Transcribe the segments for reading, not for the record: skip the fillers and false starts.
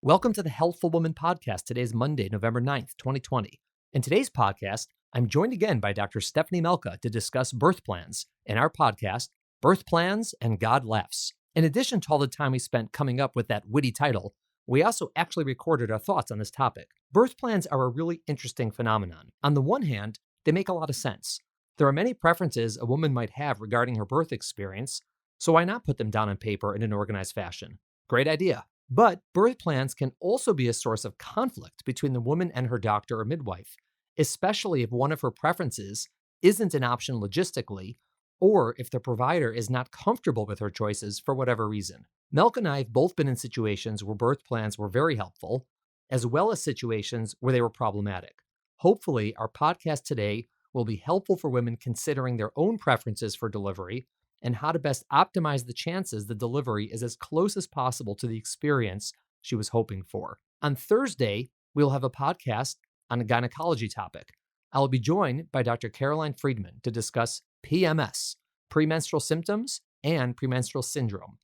Welcome to the Healthful Woman podcast. Today is Monday, November 9th, 2020. In today's podcast, I'm joined again by Dr. Stephanie Melka to discuss birth plans in our podcast, Birth Plans and God Laughs. In addition to all the time we spent coming up with that witty title, we also actually recorded our thoughts on this topic. Birth plans are a really interesting phenomenon. On the one hand, they make a lot of sense. There are many preferences a woman might have regarding her birth experience, so why not put them down on paper in an organized fashion? Great idea. But birth plans can also be a source of conflict between the woman and her doctor or midwife, especially if one of her preferences isn't an option logistically, or if the provider is not comfortable with her choices for whatever reason. Melka and I have both been in situations where birth plans were very helpful, as well as situations where they were problematic. Hopefully, our podcast today will be helpful for women considering their own preferences for delivery and how to best optimize the chances the delivery is as close as possible to the experience she was hoping for. On Thursday, we'll have a podcast on a gynecology topic. I'll be joined by Dr. Caroline Friedman to discuss PMS, premenstrual symptoms, and premenstrual syndrome.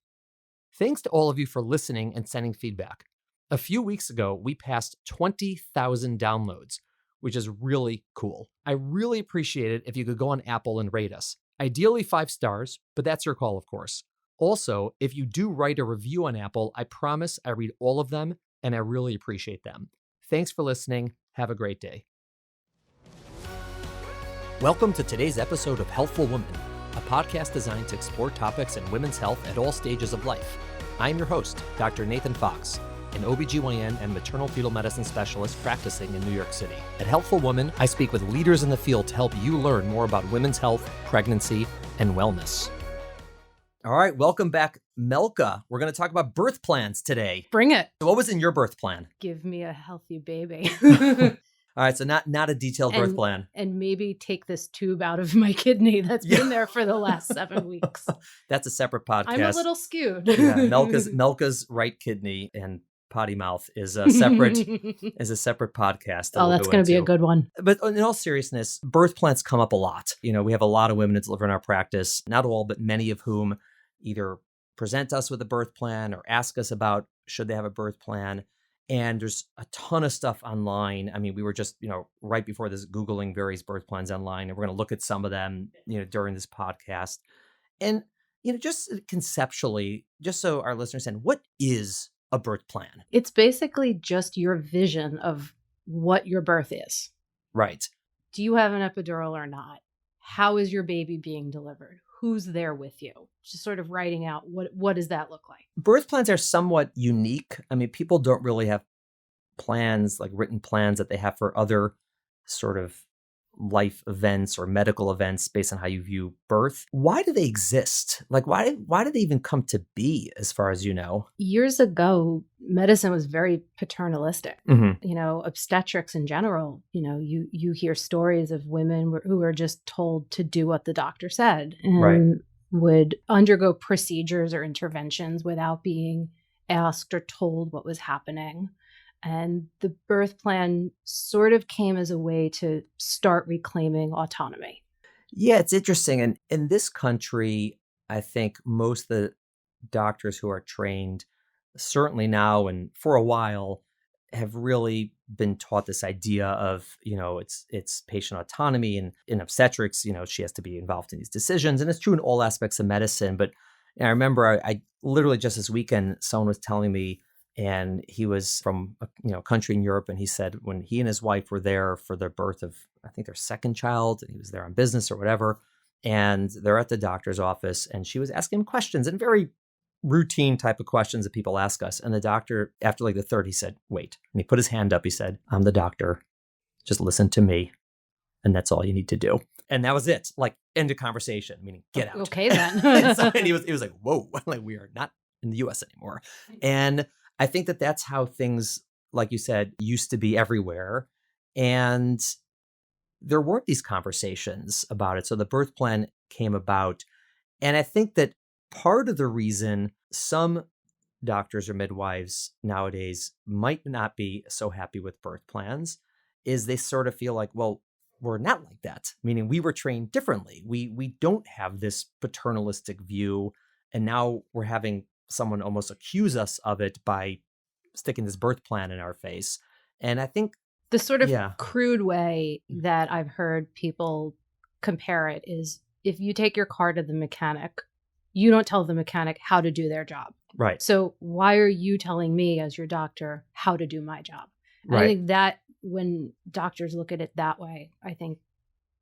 Thanks to all of you for listening and sending feedback. A few weeks ago, we passed 20,000 downloads, which is really cool. I really appreciate it if you could go on Apple and rate us. Ideally 5 stars, but that's your call, of course. Also, if you do write a review on Apple, I promise I read all of them, and I really appreciate them. Thanks for listening. Have a great day. Welcome to today's episode of Healthful Woman, a podcast designed to explore topics in women's health at all stages of life. I'm your host, Dr. Nathan Fox, an OBGYN and maternal fetal medicine specialist practicing in New York City. At Healthful Woman, I speak with leaders in the field to help you learn more about women's health, pregnancy, and wellness. All right, welcome back, Melka. We're going to talk about birth plans today. Bring it. So what was in your birth plan? Give me a healthy baby. All right, so not a detailed birth plan. And maybe take this tube out of my kidney that's been there for the last 7 weeks. That's a separate podcast. I'm a little skewed. Yeah, Melka's right kidney and potty mouth is a separate podcast. Oh, that's going to be a good one. But in all seriousness, birth plans come up a lot. You know, we have a lot of women that deliver in our practice, not all, but many of whom either present us with a birth plan or ask us about should they have a birth plan. And there's a ton of stuff online. I mean, we were just, right before this, Googling various birth plans online, and we're going to look at some of them, during this podcast. And, just conceptually, just so our listeners understand, what is a birth plan? It's basically just your vision of what your birth is. Right. Do you have an epidural or not? How is your baby being delivered? Who's there with you? Just sort of writing out what does that look like? Birth plans are somewhat unique. I mean, people don't really have plans, like written plans that they have for other sort of life events or medical events based on how you view birth. Why do they exist? Like, why did they even come to be, as far as you know? Years ago, medicine was very paternalistic. Mm-hmm. Obstetrics in general, you hear stories of women who were just told to do what the doctor said and would undergo procedures or interventions without being asked or told what was happening. And the birth plan sort of came as a way to start reclaiming autonomy. Yeah, it's interesting. And in this country, I think most of the doctors who are trained, certainly now and for a while, have really been taught this idea of, it's patient autonomy. And in obstetrics, she has to be involved in these decisions. And it's true in all aspects of medicine. But I remember I literally just this weekend, someone was telling me, and he was from a country in Europe, and he said when he and his wife were there for the birth of, I think, their second child, and he was there on business or whatever, and they're at the doctor's office, and she was asking him questions, and very routine type of questions that people ask us. And the doctor, after like the third, he said, "Wait," and he put his hand up. He said, "I'm the doctor. Just listen to me, and that's all you need to do." And that was it. Like, end of conversation, meaning get out. Okay then. And he was like, "Whoa, like we are not in the U.S. anymore," and I think that that's how things, like you said, used to be everywhere. And there weren't these conversations about it. So the birth plan came about. And I think that part of the reason some doctors or midwives nowadays might not be so happy with birth plans is they sort of feel like, well, we're not like that. Meaning we were trained differently. We don't have this paternalistic view. And now we're having someone almost accuse us of it by sticking this birth plan in our face. And I think the sort of yeah, crude way that I've heard people compare it is if you take your car to the mechanic, you don't tell the mechanic how to do their job. right, So why are you telling me as your doctor how to do my job? And I right. think that when doctors look at it that way, I think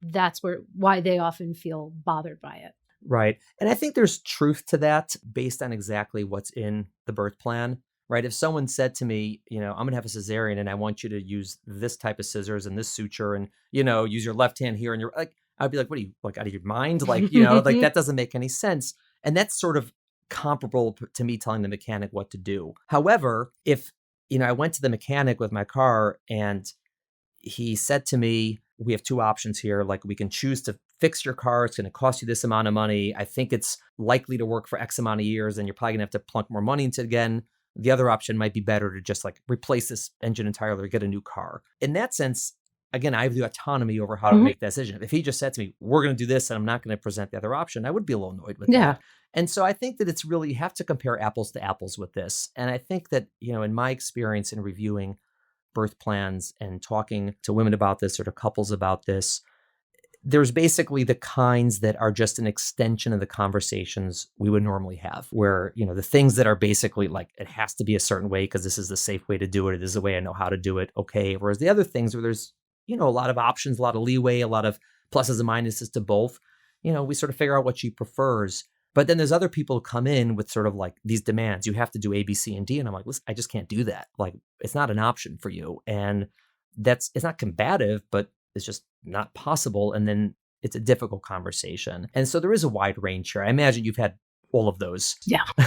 that's why they often feel bothered by it. Right. And I think there's truth to that based on exactly what's in the birth plan, right? If someone said to me, I'm going to have a cesarean and I want you to use this type of scissors and this suture and, use your left hand here and you're like, I'd be like, what are you, like out of your mind? Like, like that doesn't make any sense. And that's sort of comparable to me telling the mechanic what to do. However, if, I went to the mechanic with my car and he said to me, we have two options here. Like, we can choose to fix your car. It's going to cost you this amount of money. I think it's likely to work for X amount of years, and you're probably going to have to plunk more money into it again. The other option might be better to just like replace this engine entirely or get a new car. In that sense, again, I have the autonomy over how to make that decision. If he just said to me, we're going to do this and I'm not going to present the other option, I would be a little annoyed with that. And so I think that it's really, you have to compare apples to apples with this. And I think that, in my experience in reviewing birth plans and talking to women about this or to couples about this, there's basically the kinds that are just an extension of the conversations we would normally have, where, the things that are basically like, it has to be a certain way because this is the safe way to do it. It is the way I know how to do it. Okay. Whereas the other things where there's, a lot of options, a lot of leeway, a lot of pluses and minuses to both, we sort of figure out what she prefers. But then there's other people who come in with sort of like these demands. You have to do A, B, C, and D. And I'm like, listen, I just can't do that. Like, it's not an option for you. And it's not combative, but it's just not possible. And then it's a difficult conversation. And so there is a wide range here. I imagine you've had all of those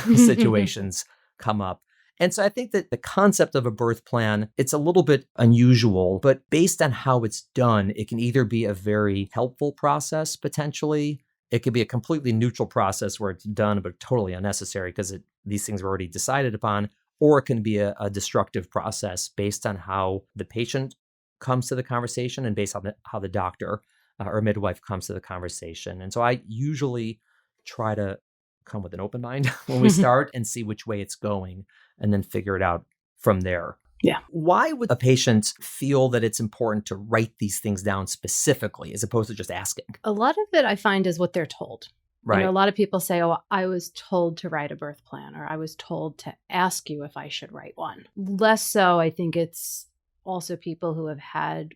situations come up. And so I think that the concept of a birth plan, it's a little bit unusual, but based on how it's done, it can either be a very helpful process potentially. It could be a completely neutral process where it's done, but totally unnecessary because these things are already decided upon, or it can be a destructive process based on how the patient comes to the conversation and based on how the doctor or midwife comes to the conversation. And so I usually try to come with an open mind when we start and see which way it's going and then figure it out from there. Yeah. Why would a patient feel that it's important to write these things down specifically as opposed to just asking? A lot of it I find is what they're told. Right. A lot of people say, oh, I was told to write a birth plan, or I was told to ask you if I should write one. Less so, I think it's also people who have had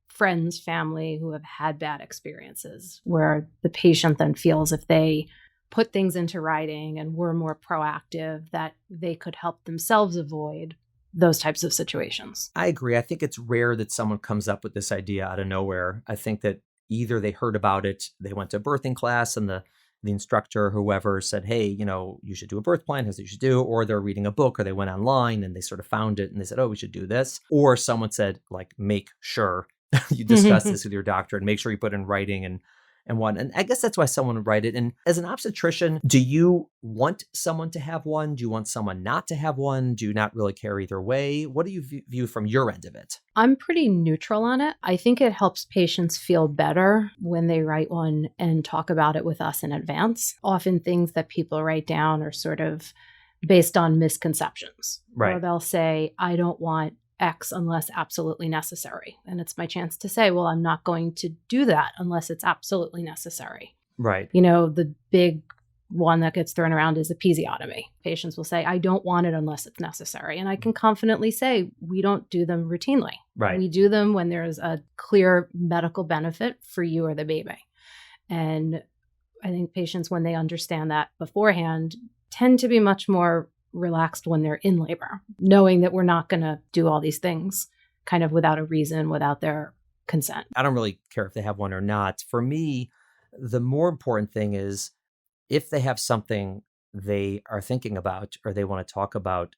friends, family who have had bad experiences where the patient then feels if they put things into writing and were more proactive, that they could help themselves avoid those types of situations. I agree. I think it's rare that someone comes up with this idea out of nowhere. I think that either they heard about it, they went to a birthing class and the instructor, whoever said, hey, you should do a birth plan, here's what you should do, or they're reading a book or they went online and they sort of found it and they said, oh, we should do this. Or someone said, like, make sure you discuss this with your doctor and make sure you put it in writing and one. And I guess that's why someone would write it. And as an obstetrician, do you want someone to have one? Do you want someone not to have one? Do you not really care either way? What do you view from your end of it? I'm pretty neutral on it. I think it helps patients feel better when they write one and talk about it with us in advance. Often things that people write down are sort of based on misconceptions. Right. Or they'll say, I don't want X unless absolutely necessary. And it's my chance to say, well, I'm not going to do that unless it's absolutely necessary. Right. The big one that gets thrown around is episiotomy. Patients will say, I don't want it unless it's necessary. And I can confidently say, we don't do them routinely. Right. We do them when there's a clear medical benefit for you or the baby. And I think patients, when they understand that beforehand, tend to be much more relaxed when they're in labor, knowing that we're not going to do all these things kind of without a reason, without their consent. I don't really care if they have one or not. For me, the more important thing is if they have something they are thinking about or they want to talk about,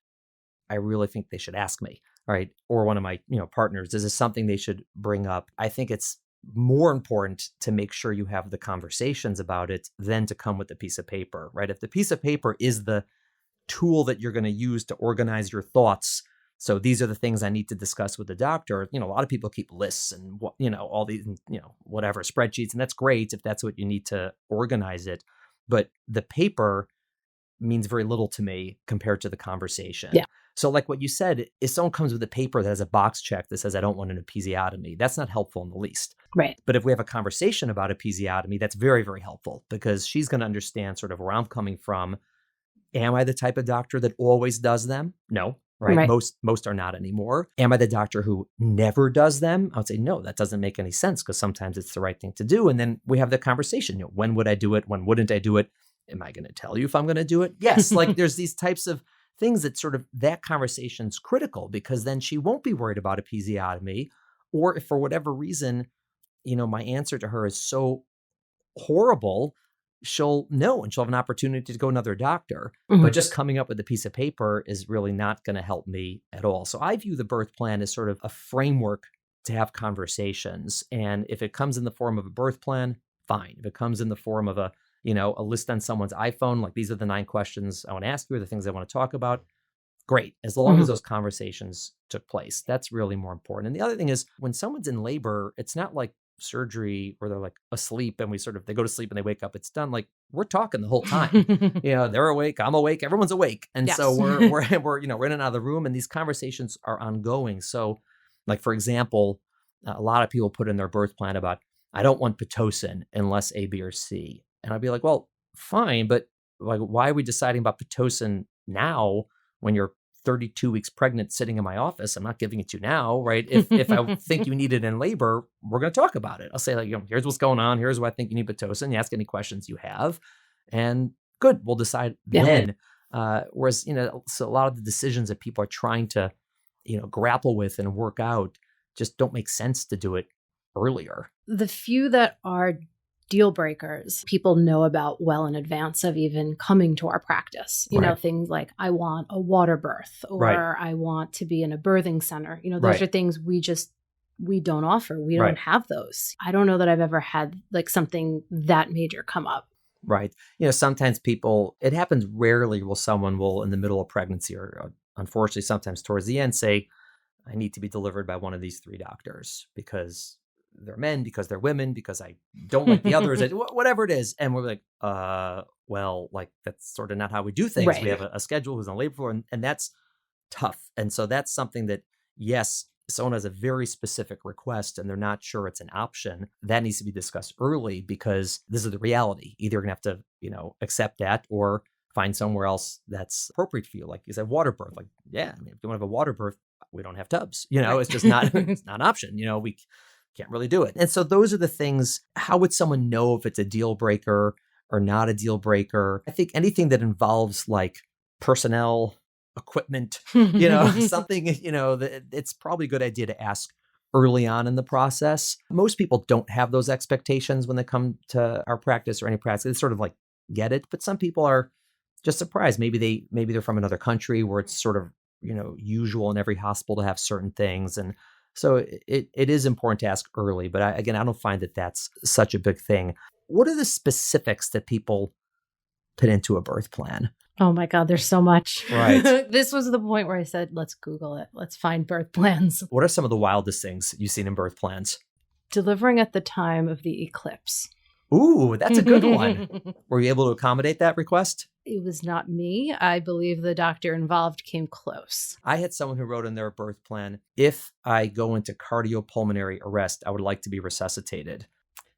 I really think they should ask me, right? Or one of my, partners. Is this something they should bring up? I think it's more important to make sure you have the conversations about it than to come with a piece of paper, right? If the piece of paper is the tool that you're going to use to organize your thoughts. So these are the things I need to discuss with the doctor. A lot of people keep lists and, all these, whatever spreadsheets. And that's great if that's what you need to organize it. But the paper means very little to me compared to the conversation. Yeah. So like what you said, if someone comes with a paper that has a box check that says, I don't want an episiotomy, that's not helpful in the least. Right. But if we have a conversation about episiotomy, that's very, very helpful because she's going to understand sort of where I'm coming from. Am I the type of doctor that always does them? No, right? Most are not anymore. Am I the doctor who never does them? I would say, no, that doesn't make any sense because sometimes it's the right thing to do. And then we have the conversation, when would I do it? When wouldn't I do it? Am I going to tell you if I'm going to do it? Yes. Like there's these types of things that sort of that conversation's critical because then she won't be worried about episiotomy. Or if for whatever reason, my answer to her is so horrible, she'll know and she'll have an opportunity to go to another doctor. Mm-hmm. But just coming up with a piece of paper is really not going to help me at all. So I view the birth plan as sort of a framework to have conversations. And if it comes in the form of a birth plan, fine. If it comes in the form of a list on someone's iPhone, like these are the 9 questions I want to ask you or the things I want to talk about, great. As long as those conversations took place, that's really more important. And the other thing is when someone's in labor, it's not like surgery where they're like asleep and they go to sleep and they wake up, it's done. Like we're talking the whole time, they're awake, I'm awake, everyone's awake. And so we're in and out of the room and these conversations are ongoing. So like, for example, a lot of people put in their birth plan about, I don't want Pitocin unless A, B, or C. And I'd be like, well, fine. But like, why are we deciding about Pitocin now when you're 32 weeks pregnant sitting in my office? I'm not giving it to you now, right? If I think you need it in labor, we're going to talk about it. I'll say like, here's what's going on. Here's why I think you need Pitocin. You ask any questions you have and good, we'll decide then. Whereas, so a lot of the decisions that people are trying to, grapple with and work out just don't make sense to do it earlier. The few that are deal breakers, people know about well in advance of even coming to our practice. Things like I want a water birth or I want to be in a birthing center. Those are things we don't offer. We don't have those. I don't know that I've ever had like something that major come up. Right. Sometimes it happens rarely will someone will in the middle of pregnancy or unfortunately sometimes towards the end say, I need to be delivered by one of these 3 doctors because they're men, because they're women, because I don't like the others, whatever it is. And we're like, well, like that's sort of not how we do things. Right. We have a schedule who's on labor floor and that's tough. And so that's something that, yes, someone has a very specific request and they're not sure it's an option. That needs to be discussed early because this is the reality. Either you're going to have to, accept that or find somewhere else that's appropriate for you. Like you said, water birth. Like, yeah, if you want to have a water birth, we don't have tubs. It's just not, it's not an option. We can't really do it. And so those are the things. How would someone know if it's a deal breaker or not a deal breaker? I think anything that involves like personnel, equipment, something, that it's probably a good idea to ask early on in the process. Most people don't have those expectations when they come to our practice or any practice. They sort of like get it, but some people are just surprised. Maybe they're from another country where it's sort of, usual in every hospital to have certain things. And so it is important to ask early, but I don't find that that's such a big thing. What are the specifics that people put into a birth plan? Oh my God, there's so much. Right. This was the point where I said, let's Google it. Let's find birth plans. What are some of the wildest things you've seen in birth plans? Delivering at the time of the eclipse. Ooh, that's a good one. Were you able to accommodate that request? It was not me. I believe the doctor involved came close. I had someone who wrote in their birth plan, if I go into cardiopulmonary arrest, I would like to be resuscitated.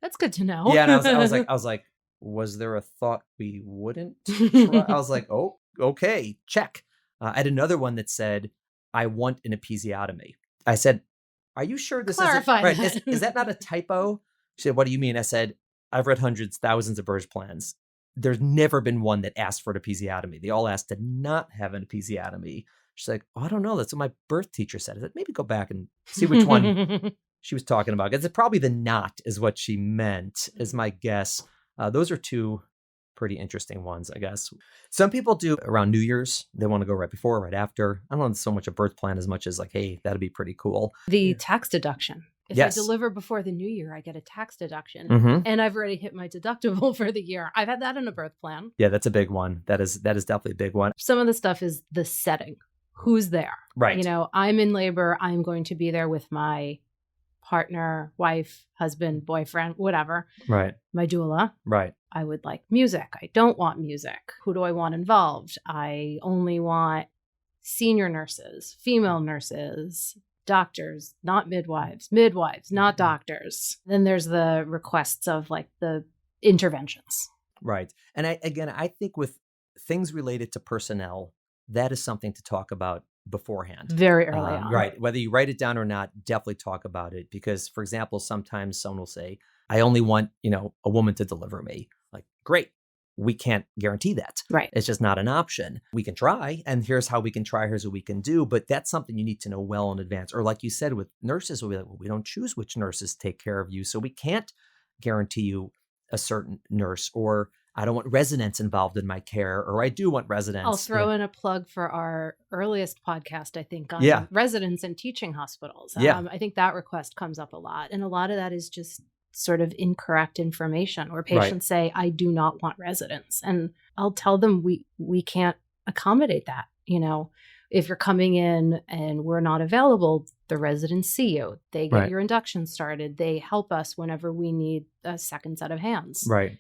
That's good to know. Yeah, and I was like, was there a thought we wouldn't try? I was like, oh, okay, check. I had another one that said, I want an episiotomy. I said, are you sure this isn't right? Is that not a typo? She said, what do you mean? I said, I've read hundreds, thousands of birth plans. There's never been one that asked for an episiotomy. They all asked to not have an episiotomy. She's like, oh, I don't know. That's what my birth teacher said. I said, maybe go back and see which one she was talking about. It's probably the not is what she meant, is my guess. Those are 2 pretty interesting ones, I guess. Some people do around New Year's. They want to go right before, right after. I don't know so much a birth plan as much as like, hey, that'd be pretty cool. The tax deduction. If I deliver before the new year, I get a tax deduction. Mm-hmm. And I've already hit my deductible for the year. I've had that in a birth plan. Yeah, that's a big one. That is definitely a big one. Some of the stuff is the setting. Who's there? Right. I'm in labor. I'm going to be there with my partner, wife, husband, boyfriend, whatever. Right. My doula. Right. I would like music. I don't want music. Who do I want involved? I only want senior nurses, female nurses, doctors, not midwives, midwives, not doctors. Then there's the requests of like the interventions. Right. And I think with things related to personnel, that is something to talk about beforehand. Very early on. Right. Whether you write it down or not, definitely talk about it. Because, for example, sometimes someone will say, I only want, a woman to deliver me. Like, great. We can't guarantee that. Right. It's just not an option. We can try, and here's how we can try, here's what we can do. But that's something you need to know well in advance. Or like you said, with nurses, we'll be like, well, we don't choose which nurses take care of you. So we can't guarantee you a certain nurse, or I don't want residents involved in my care, or I do want residents. I'll throw in a plug for our earliest podcast, I think, on residents and teaching hospitals. I think that request comes up a lot. And a lot of that is just sort of incorrect information where patients say, I do not want residents. And I'll tell them we can't accommodate that. If you're coming in and we're not available, the residents see you. They get your induction started. They help us whenever we need a second set of hands. Right.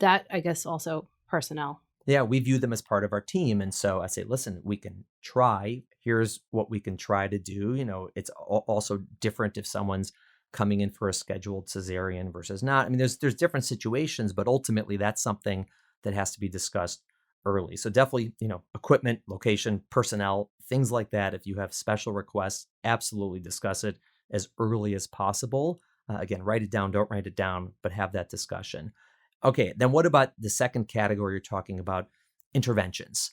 That, I guess, also personnel. Yeah, we view them as part of our team. And so I say, listen, we can try. Here's what we can try to do. It's also different if someone's coming in for a scheduled cesarean versus not. I mean, there's different situations, but ultimately that's something that has to be discussed early. So definitely, equipment, location, personnel, things like that. If you have special requests, absolutely discuss it as early as possible. Again, write it down, don't write it down, but have that discussion. Okay, then what about the second category you're talking about, interventions?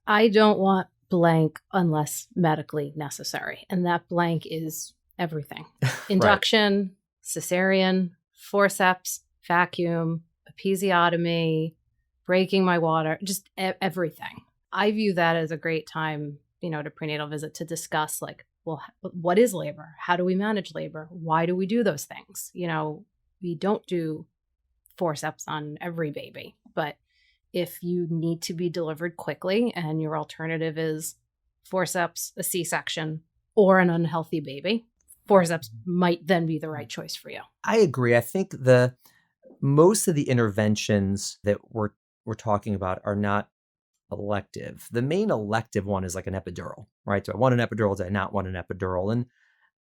I don't want blank unless medically necessary. And that blank is everything. Induction, cesarean, forceps, vacuum, episiotomy, breaking my water, just everything. I view that as a great time, to prenatal visit to discuss like, well, what is labor? How do we manage labor? Why do we do those things? We don't do forceps on every baby, but if you need to be delivered quickly and your alternative is forceps, a C-section, or an unhealthy baby, forceps might then be the right choice for you. I agree. I think most of the interventions that we're talking about are not elective. The main elective one is like an epidural, right? Do I want an epidural? Do I not want an epidural? And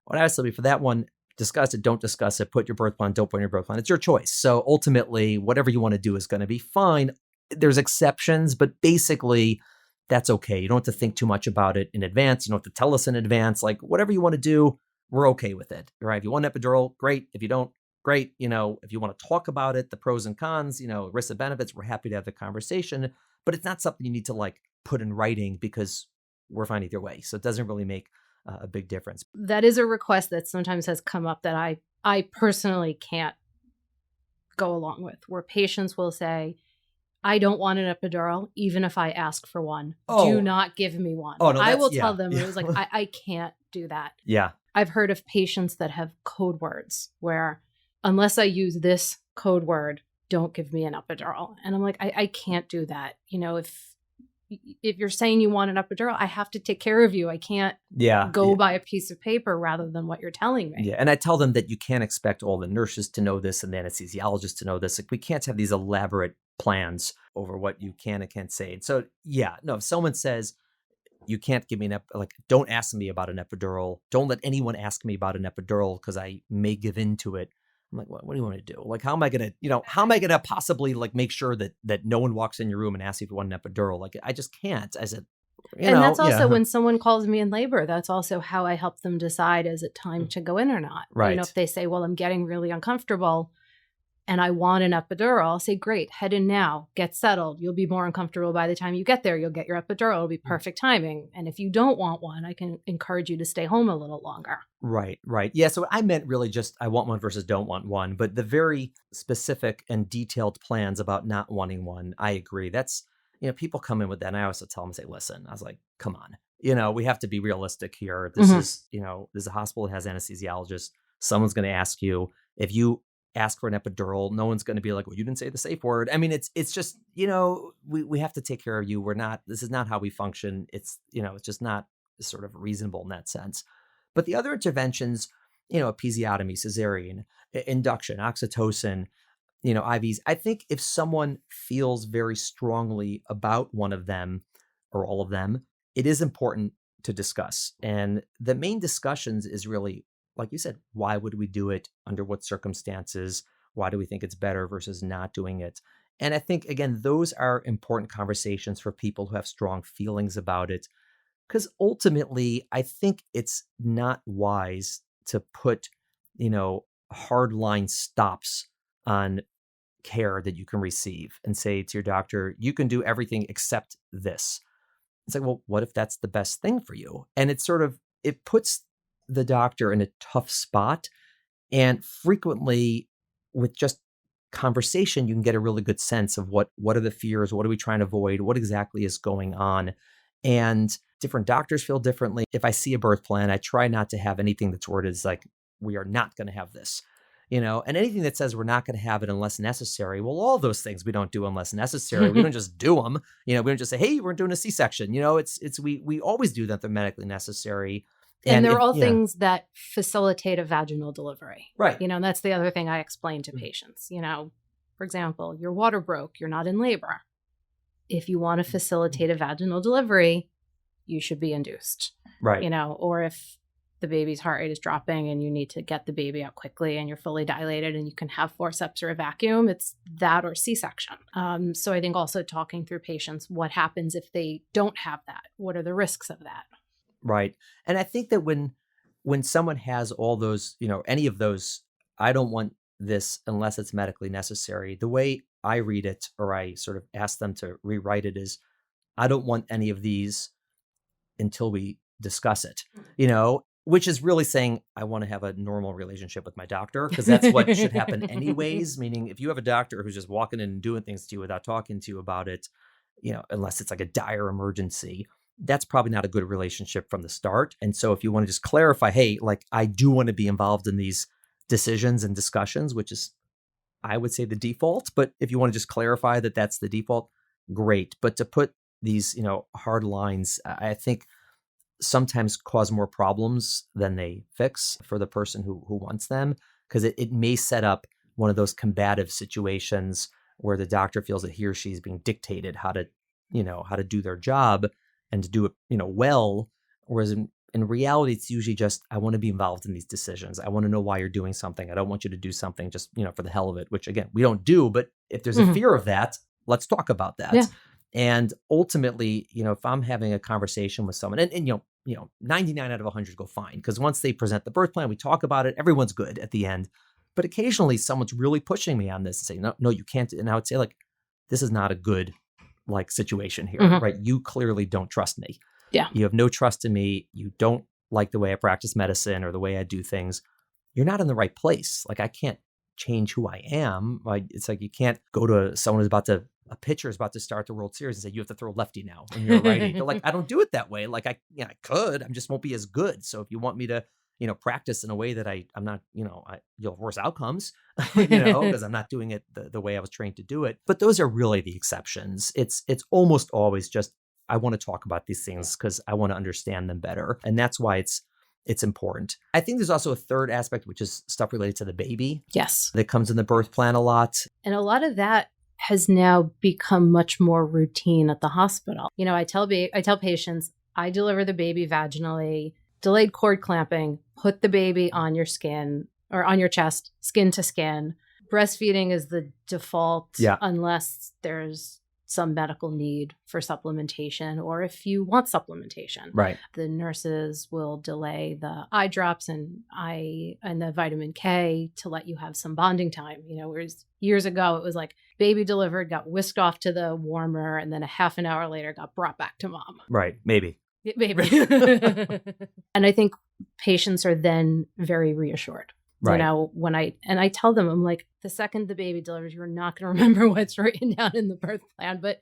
what I say for that one, discuss it, don't discuss it, put your birth plan, don't put your birth plan. It's your choice. So ultimately, whatever you want to do is going to be fine. There's exceptions, but basically that's okay. You don't have to think too much about it in advance. You don't have to tell us in advance. Like whatever you want to do, we're okay with it, right? If you want an epidural, great. If you don't, great. If you want to talk about it, the pros and cons, risks and benefits, we're happy to have the conversation, but it's not something you need to like put in writing because we're fine either way. So it doesn't really make a big difference. That is a request that sometimes has come up that I personally can't go along with, where patients will say, I don't want an epidural, even if I ask for one. Do not give me one. Oh, no, I will tell them, it was like, I can't do that. Yeah. I've heard of patients that have code words where unless I use this code word, don't give me an epidural. And I'm like, I can't do that. If you're saying you want an epidural, I have to take care of you. I can't go by a piece of paper rather than what you're telling me. Yeah. And I tell them that you can't expect all the nurses to know this and the anesthesiologists to know this. Like we can't have these elaborate plans over what you can and can't say. And so, if someone says you can't give me don't ask me about an epidural. Don't let anyone ask me about an epidural because I may give in to it. I'm like, what do you want to do? Like, how am I going to, possibly like make sure that no one walks in your room and asks you if you want an epidural? Like, I just can't that's also when someone calls me in labor, that's also how I help them decide, is it time to go in or not? Right. If they say, well, I'm getting really uncomfortable and I want an epidural, I'll say, great, head in now, get settled. You'll be more uncomfortable by the time you get there. You'll get your epidural. It'll be perfect timing. And if you don't want one, I can encourage you to stay home a little longer. Right. Yeah. So I meant really just I want one versus don't want one. But the very specific and detailed plans about not wanting one, I agree. That's, people come in with that. And I also tell them, say, listen, I was like, come on, we have to be realistic here. This is, this is a hospital that has anesthesiologists. Someone's going to ask you if you ask for an epidural. No one's going to be like, well, you didn't say the safe word. I mean, it's just, we have to take care of you. This is not how we function. It's, it's just not sort of reasonable in that sense. But the other interventions, episiotomy, cesarean, induction, oxytocin, IVs, I think if someone feels very strongly about one of them or all of them, it is important to discuss. And the main discussions is really, like you said, why would we do it? Under what circumstances? Why do we think it's better versus not doing it? And I think, again, those are important conversations for people who have strong feelings about it. Because ultimately, I think it's not wise to put, hard line stops on care that you can receive and say to your doctor, you can do everything except this. It's like, well, what if that's the best thing for you? And it puts the doctor in a tough spot. And frequently with just conversation, you can get a really good sense of what are the fears, what are we trying to avoid, what exactly is going on. And different doctors feel differently. If I see a birth plan, I try not to have anything that's worded as like, we are not going to have this, and anything that says we're not going to have it unless necessary. Well, all those things we don't do unless necessary. We don't just do them. We don't just say, hey, we're doing a C-section. We always do that. They're medically necessary. And they're all things that facilitate a vaginal delivery. Right. And that's the other thing I explain to patients. For example, your water broke, you're not in labor. If you want to facilitate a vaginal delivery, you should be induced. Right. Or if the baby's heart rate is dropping and you need to get the baby out quickly and you're fully dilated and you can have forceps or a vacuum, it's that or C-section. So I think also talking through patients, what happens if they don't have that? What are the risks of that? Right. And I think that when someone has all those, any of those, I don't want this unless it's medically necessary. The way I read it, or I sort of ask them to rewrite it, is I don't want any of these until we discuss it, which is really saying I want to have a normal relationship with my doctor, because that's what should happen anyways. Meaning if you have a doctor who's just walking in and doing things to you without talking to you about it, unless it's like a dire emergency, that's probably not a good relationship from the start. And so if you want to just clarify, hey, like I do want to be involved in these decisions and discussions, which is, I would say, the default. But if you want to just clarify that that's the default, great. But to put these, hard lines, I think sometimes cause more problems than they fix for the person who wants them, because it may set up one of those combative situations where the doctor feels that he or she is being dictated how to do their job and to do it, well. Whereas in reality, it's usually just, I want to be involved in these decisions. I want to know why you're doing something. I don't want you to do something just, for the hell of it, which again, we don't do. But if there's a fear of that, let's talk about that. Yeah. And ultimately, if I'm having a conversation with someone and 99 out of 100 go fine, because once they present the birth plan, we talk about it, everyone's good at the end. But occasionally someone's really pushing me on this and saying, no, you can't. And I would say, like, this is not a good situation here, right? You clearly don't trust me. Yeah. You have no trust in me. You don't like the way I practice medicine or the way I do things. You're not in the right place. Like, I can't change who I am. It's like you can't go to someone who's a pitcher is about to start the World Series and say, you have to throw lefty now and you're righty. They're like, I don't do it that way. Like I could, I just won't be as good. So if you want me to, practice in a way that I'm not, you'll have worse outcomes, because I'm not doing it the way I was trained to do it. But those are really the exceptions. It's almost always just, I want to talk about these things because I want to understand them better. And that's why it's important. I think there's also a third aspect, which is stuff related to the baby. Yes. That comes in the birth plan a lot. And a lot of that has now become much more routine at the hospital. I tell patients, I deliver the baby vaginally, delayed cord clamping, put the baby on your skin or on your chest, skin to skin. Breastfeeding is the default unless there's some medical need for supplementation or if you want supplementation. Right. The nurses will delay the eye drops and the vitamin K to let you have some bonding time. Whereas years ago it was like baby delivered, got whisked off to the warmer, and then a half an hour later got brought back to mom. Right. Maybe. And I think patients are then very reassured. Right. When I tell them, I'm like, the second the baby delivers, you're not going to remember what's written down in the birth plan, but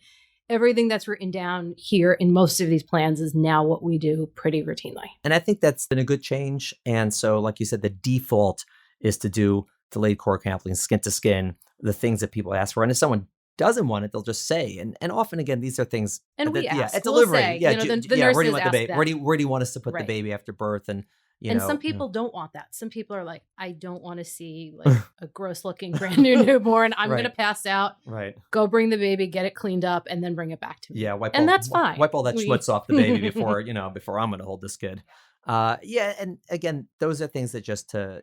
everything that's written down here in most of these plans is now what we do pretty routinely. And I think that's been a good change. And so, like you said, the default is to do delayed cord clamping, skin to skin, the things that people ask for. And if someone doesn't want it, they'll just say. And often, again, these are things. And we ask. At delivery. We'll say, the nurses where do you want the baby? ask Where do you want us to put the baby after birth? And And some people don't want that. Some people are like, I don't want to see like a gross looking brand new newborn. I'm going to pass out. Right. Go bring the baby, get it cleaned up, and then bring it back to me. Yeah. That's fine. Wipe all that schmutz off the baby before I'm going to hold this kid. And again, those are things that just to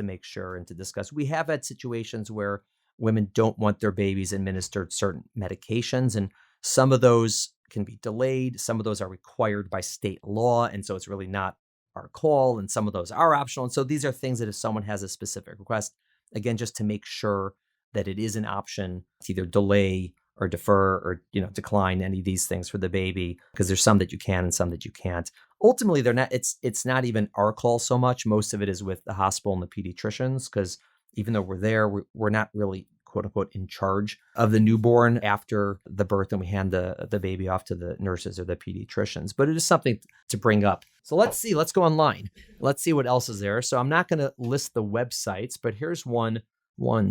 make sure and to discuss. We have had situations where women don't want their babies administered certain medications, and some of those can be delayed. Some of those are required by state law, and so it's really not our call, and some of those are optional. And so these are things that if someone has a specific request, again, just to make sure that it is an option to either delay or defer or decline any of these things for the baby, because there's some that you can and some that you can't. Ultimately, they're not. It's not even our call so much. Most of it is with the hospital and the pediatricians, because even though we're there, we're not really quote unquote in charge of the newborn after the birth, and we hand the baby off to the nurses or the pediatricians. But it is something to bring up. So let's go online. Let's see what else is there. So I'm not going to list the websites, but here's one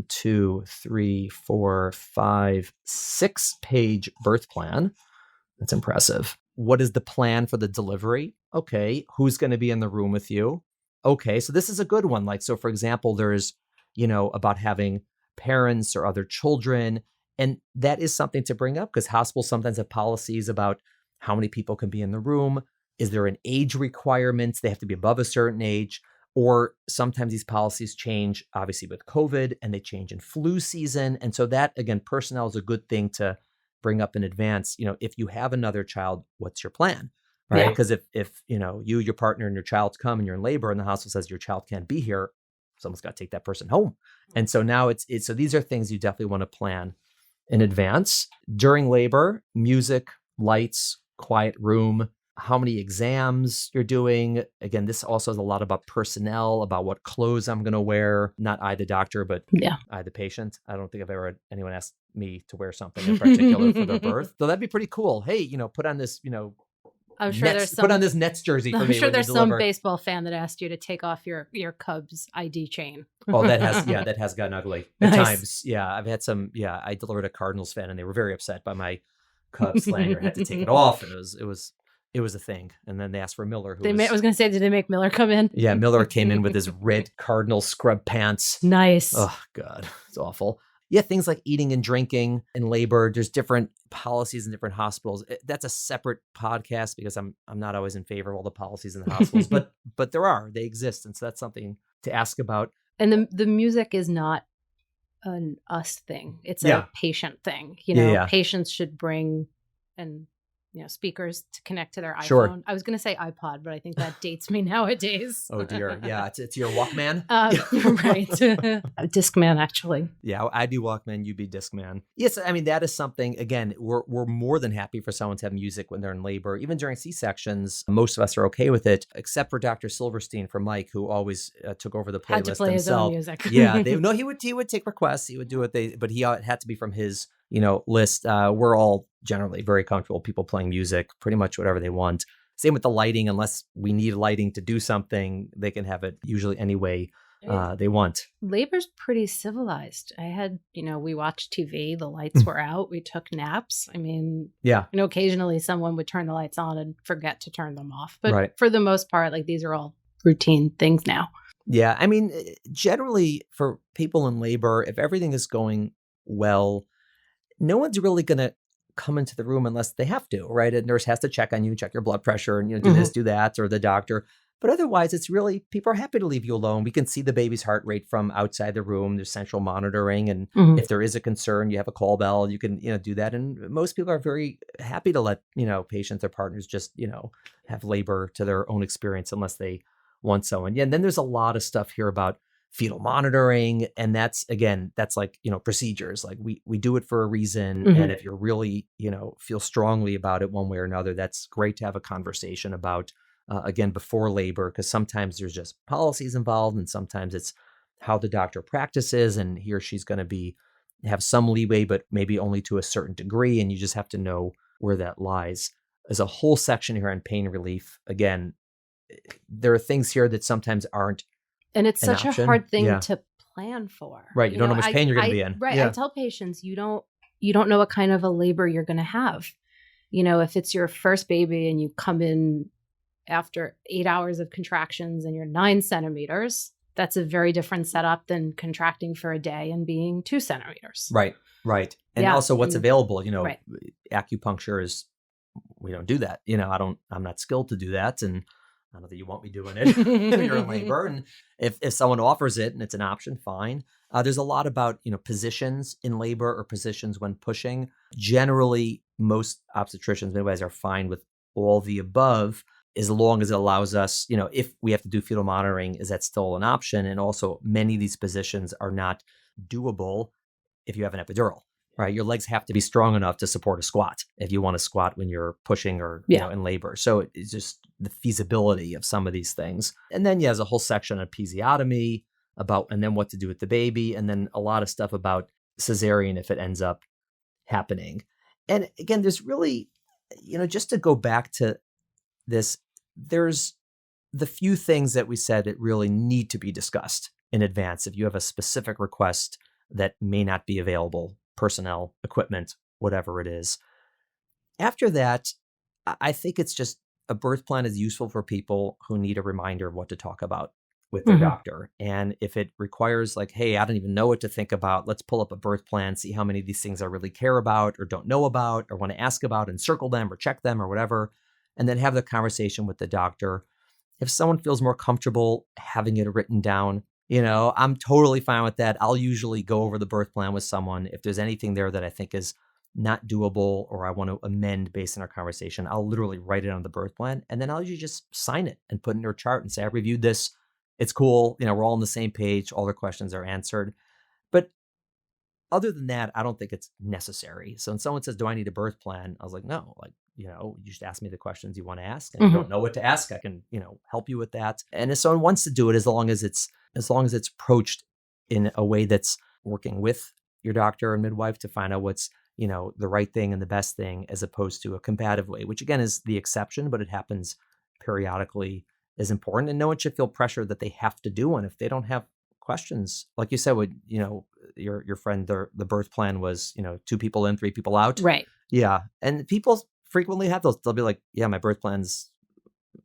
2, 3, 4, 5, 6-page birth plan. That's impressive. What is the plan for the delivery? Okay. Who's going to be in the room with you? Okay. So this is a good one. Like, so for example, there's, about having parents or other children. And that is something to bring up, because hospitals sometimes have policies about how many people can be in the room. Is there an age requirement? They have to be above a certain age. Or sometimes these policies change, obviously with COVID, and they change in flu season. And so that, again, personnel is a good thing to bring up in advance. If you have another child, what's your plan? Right? Because if you, your partner, and your child come and you're in labor and the hospital says your child can't be here, someone's got to take that person home. And so now so these are things you definitely want to plan in advance. During labor, music, lights, quiet room, how many exams you're doing. Again, this also has a lot about personnel, about what clothes I'm going to wear. Not I, the doctor, but I, the patient. I don't think I've ever had anyone ask me to wear something in particular for their birth. So that'd be pretty cool. Hey, put on this, I'm sure put on this Nets jersey for me. I'm sure there's some baseball fan that asked you to take off your Cubs ID chain. Oh, that has gotten ugly at times. Yeah, I've had some. Yeah, I delivered a Cardinals fan, and they were very upset by my Cubs lanyard. I had to take it off, and it was a thing. And then they asked for Miller. I was going to say, did they make Miller come in? Yeah, Miller came in with his red Cardinal scrub pants. Nice. Oh God, it's awful. Yeah, things like eating and drinking in labor. There's different policies in different hospitals. That's a separate podcast, because I'm not always in favor of all the policies in the hospitals, but they exist, and so that's something to ask about. And the music is not an us thing; it's a patient thing. Patients should bring speakers to connect to their iPhone. Sure. I was going to say iPod, but I think that dates me nowadays. Oh dear. Yeah. It's your Walkman. Right. Discman, actually. Yeah. I'd be Walkman. You'd be Discman. Yes. I mean, that is something, again, we're more than happy for someone to have music when they're in labor. Even during C-sections, most of us are okay with it, except for Dr. Silverstein for Mike, who always took over the playlist had to play himself. His own music. Yeah. He would take requests. He would do what but he had to be from his list. We're all generally very comfortable people playing music, pretty much whatever they want. Same with the lighting. Unless we need lighting to do something, they can have it usually any way they want. Labor's pretty civilized. I had, we watched TV, the lights were out, we took naps. I mean, occasionally someone would turn the lights on and forget to turn them off. But for the most part, like, these are all routine things now. Yeah. I mean, generally for people in labor, if everything is going well, no one's really going to come into the room unless they have to, right? A nurse has to check on you, check your blood pressure, and do this, do that, or the doctor. But otherwise, it's really, people are happy to leave you alone. We can see the baby's heart rate from outside the room. There's central monitoring. And if there is a concern, you have a call bell, you can, do that. And most people are very happy to let, patients or partners just, have labor to their own experience unless they want someone. Yeah. And then there's a lot of stuff here about fetal monitoring. And that's like, procedures. Like we do it for a reason. And if you're really, feel strongly about it one way or another, that's great to have a conversation about, again, before labor, because sometimes there's just policies involved, and sometimes it's how the doctor practices, and he or she's going to have some leeway, but maybe only to a certain degree. And you just have to know where that lies. There's a whole section here on pain relief. Again, there are things here that sometimes aren't. And it's such a hard thing to plan for. Right. You don't know how much pain you're going to be in. Right. Yeah. I tell patients, you don't know what kind of a labor you're going to have. If it's your first baby and you come in after 8 hours of contractions and you're 9 centimeters, that's a very different setup than contracting for a day and being 2 centimeters. Right. And also what's available, acupuncture is, we don't do that. I'm not skilled to do that. And I don't think you want me doing it if you're in labor. And if someone offers it and it's an option, fine. There's a lot about, positions in labor or positions when pushing. Generally, most obstetricians, midwives are fine with all the above, as long as it allows us, if we have to do fetal monitoring, is that still an option? And also, many of these positions are not doable if you have an epidural, right? Your legs have to be strong enough to support a squat if you want to squat when you're pushing or in labor. So it's just the feasibility of some of these things. And then there's a whole section on episiotomy and then what to do with the baby. And then a lot of stuff about cesarean if it ends up happening. And again, there's really, just to go back to this, there's the few things that we said that really need to be discussed in advance. If you have a specific request that may not be available, personnel, equipment, whatever it is. After that, I think it's just a birth plan is useful for people who need a reminder of what to talk about with their doctor. And if it requires hey, I don't even know what to think about, let's pull up a birth plan, see how many of these things I really care about or don't know about or want to ask about and circle them or check them or whatever, and then have the conversation with the doctor. If someone feels more comfortable having it written down, I'm totally fine with that. I'll usually go over the birth plan with someone. If there's anything there that I think is not doable or I want to amend based on our conversation, I'll literally write it on the birth plan. And then I'll usually just sign it and put it in their chart and say, I reviewed this. It's cool. We're all on the same page. All the questions are answered. But other than that, I don't think it's necessary. So when someone says, do I need a birth plan? I was like, no, you just ask me the questions you want to ask. And if you don't know what to ask, I can, help you with that. And if someone wants to do it, as long as it's approached in a way that's working with your doctor and midwife to find out what's, the right thing and the best thing, as opposed to a combative way, which again is the exception, but it happens periodically, is important. And no one should feel pressure that they have to do one if they don't have questions. Like you said, with, your friend, the birth plan was, 2 people in, 3 people out. Right. Yeah. And people frequently have those. They'll be like, yeah, my birth plan's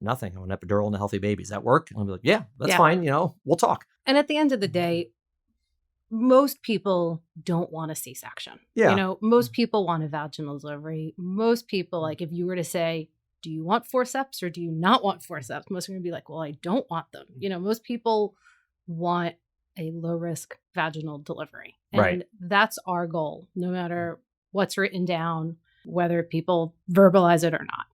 nothing. I want an epidural and a healthy baby. Does that work? And I'll be like, yeah, that's fine. We'll talk. And at the end of the day, most people don't want a C-section. Yeah. Most people want a vaginal delivery. Most people, if you were to say, do you want forceps or do you not want forceps? Most are going to be like, well, I don't want them. Most people want a low risk vaginal delivery. And that's our goal, no matter what's written down, whether people verbalize it or not.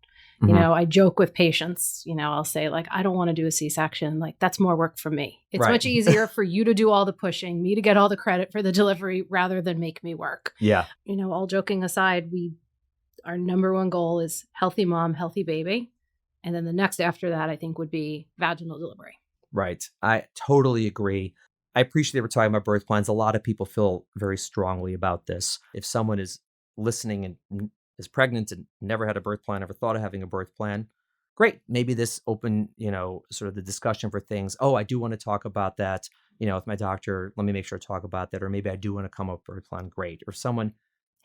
I joke with patients, I'll say I don't want to do a C-section. That's more work for me. It's much easier for you to do all the pushing, me to get all the credit for the delivery rather than make me work. Yeah. All joking aside, our number one goal is healthy mom, healthy baby. And then the next after that, I think, would be vaginal delivery. Right. I totally agree. I appreciate that we're talking about birth plans. A lot of people feel very strongly about this. If someone is listening and is pregnant and never had a birth plan, ever thought of having a birth plan, great. Maybe this open, sort of the discussion for things. Oh, I do want to talk about that, with my doctor. Let me make sure to talk about that. Or maybe I do want to come up with a birth plan. Great. Or if someone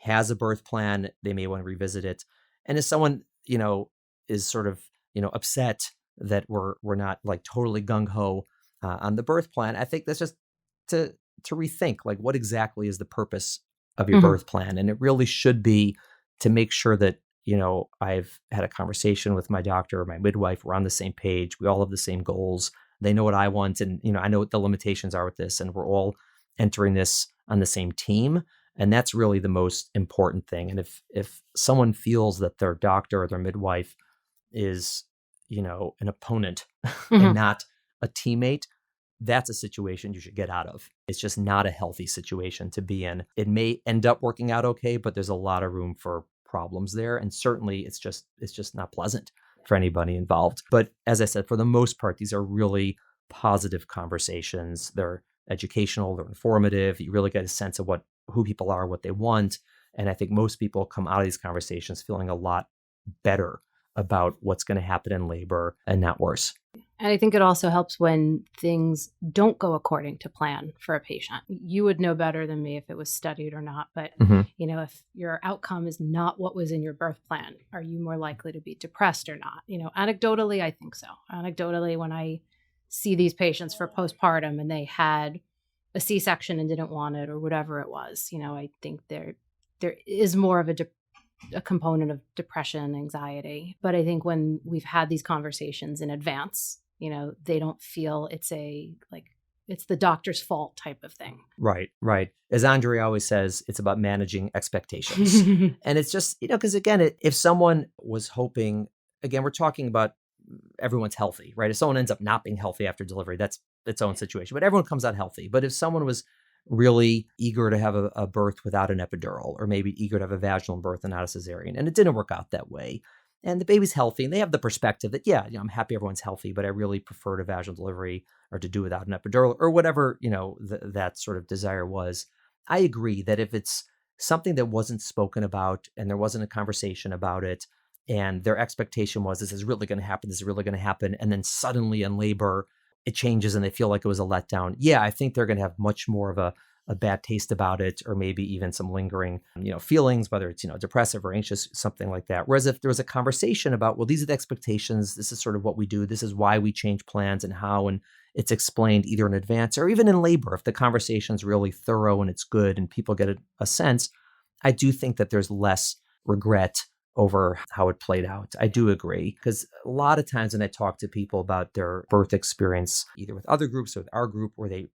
has a birth plan, they may want to revisit it. And if someone, is sort of, upset that we're not totally gung-ho on the birth plan, I think that's just to rethink what exactly is the purpose of your birth plan. And it really should be to make sure that, I've had a conversation with my doctor or my midwife. We're on the same page. We all have the same goals. They know what I want. And, I know what the limitations are with this. And we're all entering this on the same team. And that's really the most important thing. And if someone feels that their doctor or their midwife is, an opponent and not a teammate, that's a situation you should get out of. It's just not a healthy situation to be in. It may end up working out okay, but there's a lot of room for problems there. And certainly it's just not pleasant for anybody involved. But as I said, for the most part, these are really positive conversations. They're educational, they're informative. You really get a sense of who people are, what they want. And I think most people come out of these conversations feeling a lot better about what's going to happen in labor and not worse. And I think it also helps when things don't go according to plan for a patient. You would know better than me if it was studied or not. But, if your outcome is not what was in your birth plan, are you more likely to be depressed or not? Anecdotally, I think so. Anecdotally, when I see these patients for postpartum and they had a C-section and didn't want it or whatever it was, I think there is more of a component of depression, anxiety. But I think when we've had these conversations in advance, they don't feel it's the doctor's fault type of thing. Right. As Andre always says, it's about managing expectations. And it's just, because again, if someone was hoping, again, we're talking about everyone's healthy, right? If someone ends up not being healthy after delivery, that's its own situation, but everyone comes out healthy. But if someone was really eager to have a birth without an epidural, or maybe eager to have a vaginal birth and not a cesarean, and it didn't work out that way, and the baby's healthy, and they have the perspective that, I'm happy everyone's healthy, but I really prefer to vaginal delivery or to do without an epidural, or whatever, that sort of desire was. I agree that if it's something that wasn't spoken about and there wasn't a conversation about it, and their expectation was, this is really going to happen, and then suddenly in labor, it changes and they feel like it was a letdown. Yeah, I think they're going to have much more of a bad taste about it, or maybe even some lingering, feelings, whether it's, depressive or anxious, something like that. Whereas if there was a conversation about, well, these are the expectations, this is sort of what we do, this is why we change plans and how, and it's explained either in advance or even in labor, if the conversation's really thorough and it's good and people get a sense, I do think that there's less regret over how it played out. I do agree, because a lot of times when I talk to people about their birth experience, either with other groups or with our group, where they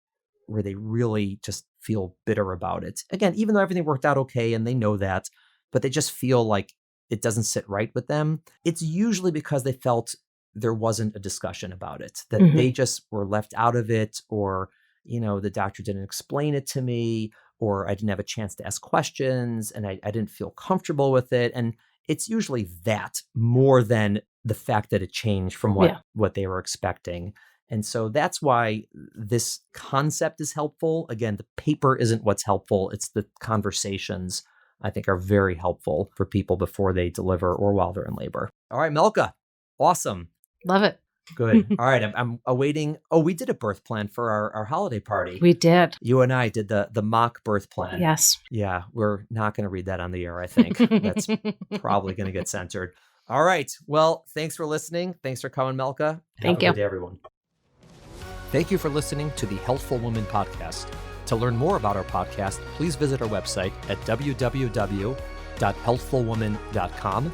really just feel bitter about it. Again, even though everything worked out okay and they know that, but they just feel like it doesn't sit right with them. It's usually because they felt there wasn't a discussion about it, that they just were left out of it, or, the doctor didn't explain it to me, or I didn't have a chance to ask questions and I didn't feel comfortable with it. And it's usually that more than the fact that it changed from what they were expecting. And so that's why this concept is helpful. Again, the paper isn't what's helpful. It's the conversations, I think, are very helpful for people before they deliver or while they're in labor. All right, Melka. Awesome. Love it. Good. All right. I'm awaiting. Oh, we did a birth plan for our holiday party. We did. You and I did the mock birth plan. Yes. Yeah. We're not going to read that on the air, I think. That's probably going to get censored. All right. Well, thanks for listening. Thanks for coming, Melka. Thank you. Have a good day, everyone. Thank you for listening to the Healthful Woman podcast. To learn more about our podcast, please visit our website at www.healthfulwoman.com.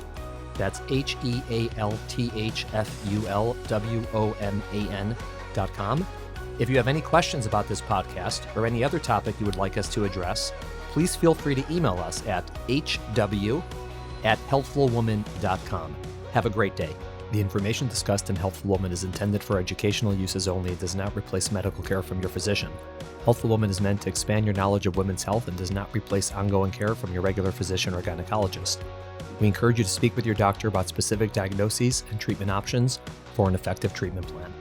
That's HEALTHFULWOMAN.com. If you have any questions about this podcast or any other topic you would like us to address, please feel free to email us at hw@healthfulwoman.com. Have a great day. The information discussed in Healthful Woman is intended for educational uses only and does not replace medical care from your physician. Healthful Woman is meant to expand your knowledge of women's health and does not replace ongoing care from your regular physician or gynecologist. We encourage you to speak with your doctor about specific diagnoses and treatment options for an effective treatment plan.